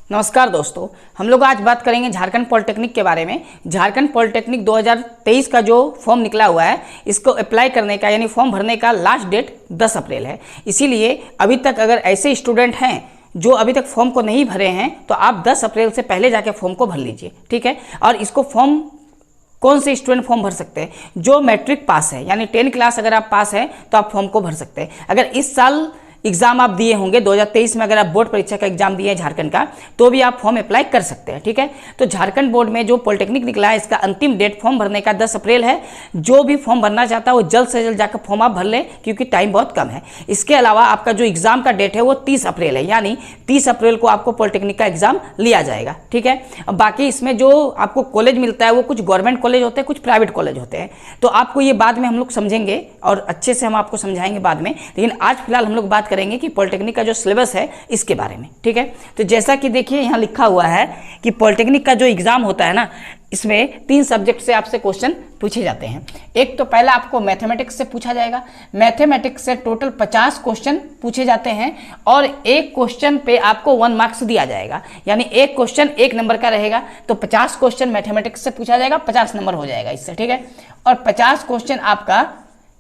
नमस्कार दोस्तों, हम लोग आज बात करेंगे झारखंड पॉलिटेक्निक के बारे में। झारखंड पॉलिटेक्निक 2023 का जो फॉर्म निकला हुआ है, इसको अप्लाई करने का यानी फॉर्म भरने का लास्ट डेट 10 अप्रैल है। इसीलिए अभी तक अगर ऐसे स्टूडेंट हैं जो अभी तक फॉर्म को नहीं भरे हैं तो आप 10 अप्रैल से पहले जाके फॉर्म को भर लीजिए, ठीक है। और इसको फॉर्म कौन से स्टूडेंट फॉर्म भर सकते हैं? जो मैट्रिक पास है, यानी 10 क्लास अगर आप पास हैं तो आप फॉर्म को भर सकते हैं। अगर इस साल एग्जाम आप दिए होंगे 2023 में, अगर आप बोर्ड परीक्षा का एग्जाम दिए हैं झारखंड का, तो भी आप फॉर्म अप्लाई कर सकते हैं, ठीक है। तो झारखंड बोर्ड में जो पॉलिटेक्निक निकला है, इसका अंतिम डेट फॉर्म भरने का 10 अप्रैल है। जो भी फॉर्म भरना चाहता है वो जल्द से जल्द जाकर फॉर्म आप भर लें, क्योंकि टाइम बहुत कम है। इसके अलावा आपका जो एग्जाम का डेट है वो 30 अप्रैल है, यानी 30 अप्रैल को आपको पॉलिटेक्निक का एग्जाम लिया जाएगा, ठीक है। अब बाकी इसमें जो आपको कॉलेज मिलता है वो कुछ गवर्नमेंट कॉलेज होते हैं, कुछ प्राइवेट कॉलेज होते हैं। तो आपको ये बाद में हम लोग समझेंगे और अच्छे से हम आपको समझाएंगे बाद में, लेकिन आज फिलहाल हम लोग बात करेंगे कि पॉलिटेक्निक का जो सिलेबस है इसके बारे में, ठीक है। तो जैसा कि देखिए यहाँ लिखा हुआ है कि पॉलिटेक्निक का जो एग्जाम होता है ना, इसमें 3 सब्जेक्ट से आपसे क्वेश्चन पूछे जाते हैं। एक तो पहला आपको मैथमेटिक्स से पूछा जाएगा। मैथमेटिक्स से टोटल 50 क्वेश्चन पूछे जाते हैं और एक क्वेश्चन पे आपको 1 मार्क्स दिया जाएगा, यानी एक क्वेश्चन 1 नंबर का रहेगा। तो 50 क्वेश्चन मैथमेटिक्स से पूछा जाएगा, 50 नंबर हो जाएगा इससे, ठीक है। और 50 क्वेश्चन आपका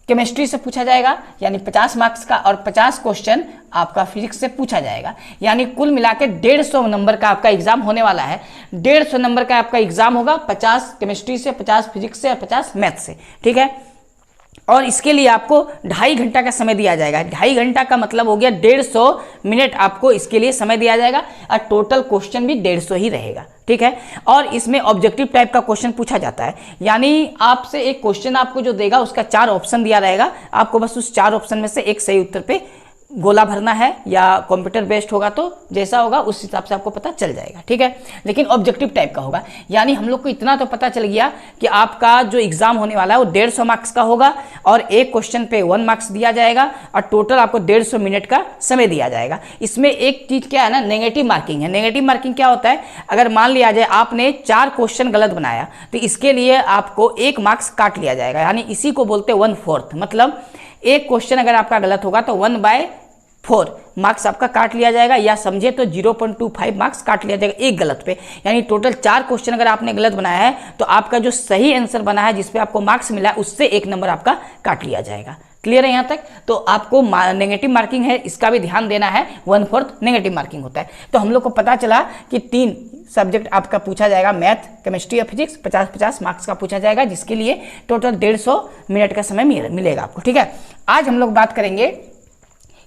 केमिस्ट्री से पूछा जाएगा, यानी 50 मार्क्स का, और 50 क्वेश्चन आपका फिजिक्स से पूछा जाएगा, यानी कुल मिला के 150 नंबर का आपका एग्जाम होने वाला है। 150 नंबर का आपका एग्जाम होगा, 50 केमिस्ट्री से, 50 फिजिक्स से और 50 मैथ से, ठीक है। और इसके लिए आपको 2.5 घंटा का समय दिया जाएगा। 2.5 घंटा का मतलब हो गया 150 मिनट आपको इसके लिए समय दिया जाएगा, और टोटल क्वेश्चन भी 150 ही रहेगा, ठीक है। और इसमें ऑब्जेक्टिव टाइप का क्वेश्चन पूछा जाता है, यानी आपसे एक क्वेश्चन आपको जो देगा उसका 4 ऑप्शन दिया रहेगा, आपको बस उस 4 ऑप्शन में से एक सही उत्तर पे गोला भरना है, या कंप्यूटर बेस्ड होगा तो जैसा होगा उस हिसाब से आपको पता चल जाएगा, ठीक है। लेकिन ऑब्जेक्टिव टाइप का होगा, यानी हम लोग को इतना तो पता चल गया कि आपका जो एग्जाम होने वाला है वो 150 मार्क्स का होगा और एक क्वेश्चन पे 1 मार्क्स दिया जाएगा और टोटल आपको 150 मिनट का समय दिया जाएगा। इसमें एक चीज क्या है ना, नेगेटिव मार्किंग है। नेगेटिव मार्किंग क्या होता है? अगर मान लिया जाए आपने 4 क्वेश्चन गलत बनाया तो इसके लिए आपको 1 मार्क्स काट लिया जाएगा, यानी इसी को बोलते हैं 1/4। मतलब एक क्वेश्चन अगर आपका गलत होगा तो 1/4 मार्क्स आपका काट लिया जाएगा, या समझे तो 0.25 मार्क्स काट लिया जाएगा एक गलत पे। यानी टोटल 4 क्वेश्चन अगर आपने गलत बनाया है तो आपका जो सही आंसर बना है जिसपे आपको मार्क्स मिला है उससे 1 नंबर आपका काट लिया जाएगा। क्लियर है यहाँ तक? तो आपको नेगेटिव मार्किंग है, इसका भी ध्यान देना है। 1/4 नेगेटिव मार्किंग होता है। तो हम लोग को पता चला कि 3 सब्जेक्ट आपका पूछा जाएगा, मैथ, केमिस्ट्री और फिजिक्स। 50-50 मार्क्स का पूछा जाएगा, जिसके लिए टोटल 150 मिनट का समय मिलेगा आपको, ठीक है। आज हम लोग बात करेंगे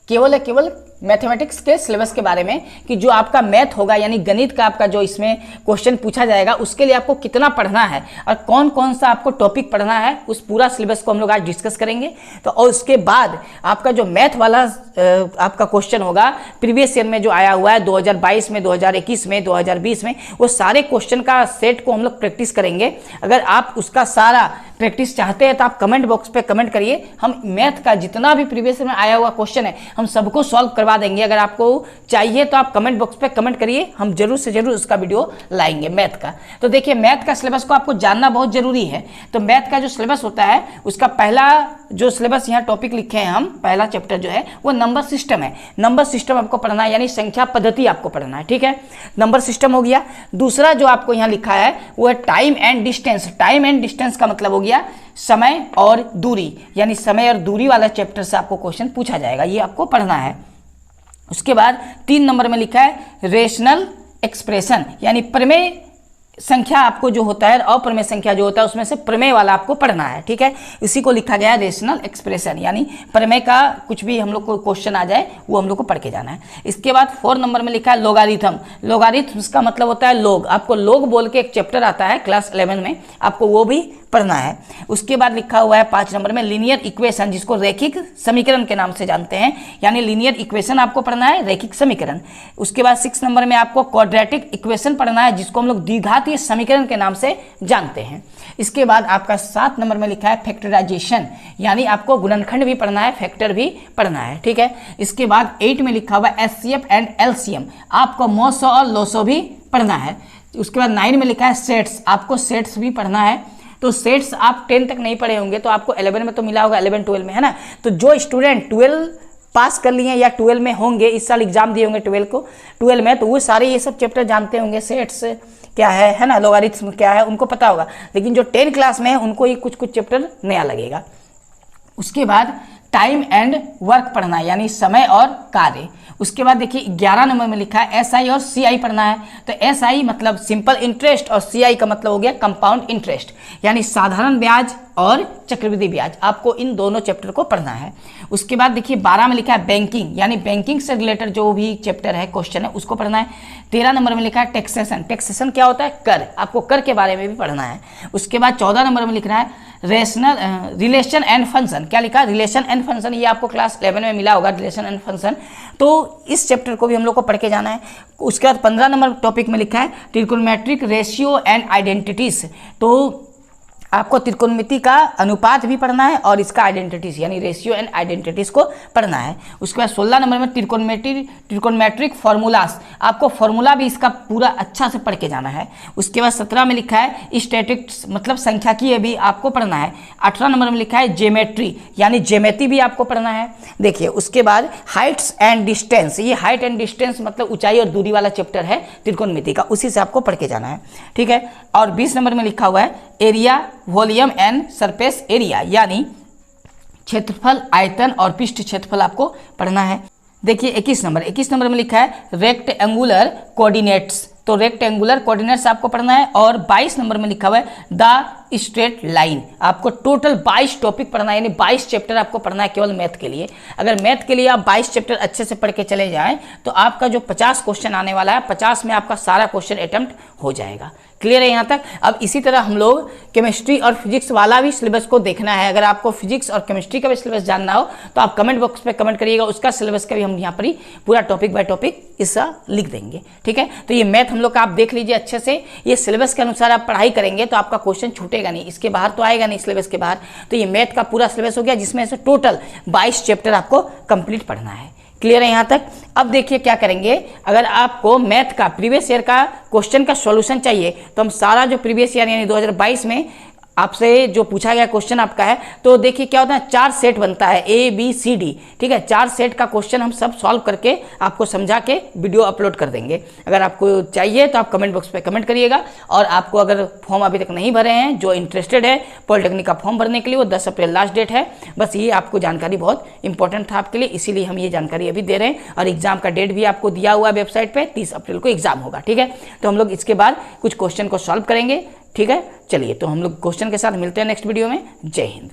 केवल मैथमेटिक्स के सिलेबस के बारे में, कि जो आपका मैथ होगा यानी गणित का आपका जो इसमें क्वेश्चन पूछा जाएगा उसके लिए आपको कितना पढ़ना है और कौन कौन सा आपको टॉपिक पढ़ना है, उस पूरा सिलेबस को हम लोग आज डिस्कस करेंगे। तो और उसके बाद आपका जो मैथ वाला आपका क्वेश्चन होगा प्रीवियस ईयर में जो आया हुआ है 2022 में, 2021 में, 2020 में, वो सारे क्वेश्चन का सेट को हम लोग प्रैक्टिस करेंगे। अगर आप उसका सारा प्रैक्टिस चाहते हैं तो आप कमेंट बॉक्स पे कमेंट करिए। हम मैथ का जितना भी प्रीवियस ईयर में आया हुआ क्वेश्चन है हम सबको सॉल्व करवा देंगे। अगर आपको चाहिए तो आप कमेंट बॉक्स पे कमेंट करिए, हम जरूर से जरूर उसका वीडियो लाएंगे मैथ का। तो देखिए, मैथ का सिलेबस को आपको जानना बहुत जरूरी है। तो मैथ का जो सिलेबस होता है उसका पहला जो सिलेबस यहाँ टॉपिक लिखे हैं हम, पहला चैप्टर जो है वो नंबर सिस्टम है। नंबर सिस्टम आपको पढ़ना है, यानी संख्या पद्धति आपको पढ़ना है, ठीक है। नंबर सिस्टम हो गया। दूसरा जो आपको यहाँ लिखा है वो है time and distance. Time and distance का मतलब हो गया समय और दूरी, यानी समय और दूरी वाला चैप्टर से आपको क्वेश्चन पूछा जाएगा, ये आपको पढ़ना है। उसके बाद 3 नंबर में लिखा है रेशनल एक्सप्रेशन, यानी प्रमेय संख्या आपको जो होता है, अप्रमेय संख्या जो होता है उसमें से प्रमेय वाला आपको पढ़ना है, ठीक है। इसी को लिखा गया है रेशनल एक्सप्रेशन, यानी प्रमेय का कुछ भी हम लोग को क्वेश्चन आ जाए वो हम लोग को पढ़ के जाना है। इसके बाद 4 नंबर में लिखा है लोगारिथम। लोगारिथम्स का मतलब होता है लोग। आपको लोग बोल के एक चैप्टर आता है क्लास 11 में, आपको वो भी पढ़ना है। उसके बाद लिखा हुआ है 5 नंबर में लीनियर इक्वेशन, जिसको रैखिक समीकरण के नाम से जानते हैं, यानी लीनियर इक्वेशन आपको पढ़ना है, रैखिक समीकरण। उसके बाद 6 नंबर में आपको क्वाड्रेटिक इक्वेशन पढ़ना है, जिसको हम लोग द्विघातीय समीकरण के नाम से जानते हैं। इसके बाद आपका 7 नंबर में लिखा है फैक्टराइजेशन, यानी आपको गुणनखंड भी पढ़ना है, फैक्टर भी पढ़ना है, ठीक है। इसके बाद 8 में लिखा हुआ है एचसीएफ एंड एलसीएम, आपको मोसो और लोसो भी पढ़ना है। उसके बाद 9 में लिखा है सेट्स, आपको सेट्स भी पढ़ना है। तो सेट्स आप 10 तक नहीं पढ़े होंगे तो आपको 11 में तो मिला होगा, 11-12 में, है ना। तो जो स्टूडेंट 12 पास कर लिए या 12 में होंगे, इस साल एग्जाम दिए होंगे 12 में, तो वो सारे ये सब चैप्टर जानते होंगे। सेट्स क्या है ना, लॉगरिथम क्या है, उनको पता होगा। लेकिन जो 10 क्लास में है उनको ये कुछ कुछ चैप्टर नया लगेगा। उसके बाद टाइम एंड वर्क पढ़ना है, यानी समय और कार्य। उसके बाद देखिए 11 नंबर में लिखा है SI और CI पढ़ना है। तो SI मतलब सिंपल इंटरेस्ट और CI का मतलब हो गया कंपाउंड इंटरेस्ट, यानी साधारण ब्याज और चक्रवृद्धि ब्याज। आपको इन दोनों चैप्टर को पढ़ना है। उसके बाद देखिए 12 में लिखा है बैंकिंग, यानी बैंकिंग से रिलेटेड जो भी चैप्टर है, क्वेश्चन है, उसको पढ़ना है। 13 नंबर में लिखा है टैक्सेशन। टैक्सेशन क्या होता है? कर। आपको कर के बारे में भी पढ़ना है। उसके बाद 14 नंबर में लिखना है रिलेशन एंड फंक्शन। क्या लिखा है? Relation and function. ये आपको क्लास 11 में मिला होगा, रिलेशन एंड फंक्शन। तो इस चैप्टर को भी हम लोग को पढ़ के जाना है। उसके बाद 15 नंबर टॉपिक में लिखा है ट्रिग्नोमेट्रिक रेशियो एंड आइडेंटिटीज। तो आपको त्रिकोणमिति का अनुपात भी पढ़ना है और इसका आइडेंटिटीज यानी रेशियो एंड आइडेंटिटीज को पढ़ना है। उसके बाद 16 नंबर में त्रिकोणमेट्रिक फॉर्मूलास। आपको फॉर्मूला भी इसका पूरा अच्छा से पढ़ के जाना है। उसके बाद 17 में लिखा है स्टैटिस्टिक्स, मतलब संख्याकीय भी आपको पढ़ना है। 18 नंबर में लिखा है ज्योमेट्री, यानी ज्योमेट्री भी आपको पढ़ना है। देखिए उसके बाद हाइट्स एंड डिस्टेंस। ये हाइट एंड डिस्टेंस मतलब ऊंचाई और दूरी वाला चैप्टर है त्रिकोणमिति का, उसी से आपको पढ़ के जाना है। ठीक है। और 20 नंबर में लिखा हुआ है area, volume and surface area, यानी क्षेत्रफल, आयतन और पृष्ठ क्षेत्रफल आपको पढ़ना है। देखिए 21 नंबर में लिखा है रेक्टेंगुलर कोऑर्डिनेट्स। तो रेक्टेंगुलर कोऑर्डिनेट्स आपको पढ़ना है। और 22 नंबर में लिखा हुआ है द स्ट्रेट लाइन। आपको टोटल 22 टॉपिक पढ़ना है, यानी 22 चैप्टर आपको पढ़ना है केवल मैथ के लिए। अगर मैथ के लिए आप 22 चैप्टर अच्छे से पढ़ के चले जाएं तो आपका जो 50 क्वेश्चन आने वाला है, 50 में आपका सारा क्वेश्चन अटेम्प्ट हो जाएगा। क्लियर है यहाँ तक? अब इसी तरह हम लोग केमिस्ट्री और फिजिक्स वाला भी सिलेबस को देखना है। अगर आपको फिजिक्स और केमिस्ट्री का भी सिलेबस जानना हो तो आप कमेंट बॉक्स पे कमेंट करिएगा, उसका सिलेबस का भी हम यहाँ पर ही पूरा टॉपिक बाय टॉपिक इसका लिख देंगे। ठीक है। तो ये मैथ हम लोग का आप देख लीजिए अच्छे से। ये सिलेबस के अनुसार आप पढ़ाई करेंगे तो आपका क्वेश्चन छूटेगा नहीं, इसके बाहर तो आएगा नहीं सिलेबस के बाहर। तो ये मैथ का पूरा सिलेबस हो गया, जिसमें से टोटल 22 चैप्टर आपको कंप्लीट पढ़ना है। क्लियर है यहाँ तक? अब देखिए क्या करेंगे। अगर आपको मैथ का प्रीवियस ईयर का क्वेश्चन का सॉल्यूशन चाहिए तो हम सारा जो प्रीवियस ईयर यानी 2022 में आपसे जो पूछा गया क्वेश्चन आपका है, तो देखिए क्या होता है, 4 सेट बनता है ABCD। ठीक है। 4 सेट का क्वेश्चन हम सब सॉल्व करके आपको समझा के वीडियो अपलोड कर देंगे। अगर आपको चाहिए तो आप कमेंट बॉक्स पे कमेंट करिएगा। और आपको अगर फॉर्म अभी तक नहीं भरे हैं, जो इंटरेस्टेड है पॉलिटेक्निक का फॉर्म भरने के लिए, वो 10 अप्रैल लास्ट डेट है। बस ये आपको जानकारी बहुत इंपॉर्टेंट था आपके लिए, इसीलिए हम ये जानकारी अभी दे रहे हैं। और एग्जाम का डेट भी आपको दिया हुआ है वेबसाइट पर, 30 अप्रैल को एग्जाम होगा। ठीक है। तो हम लोग इसके बाद कुछ क्वेश्चन को सॉल्व करेंगे। ठीक है। चलिए तो हम लोग क्वेश्चन के साथ मिलते हैं नेक्स्ट वीडियो में। जय हिंद।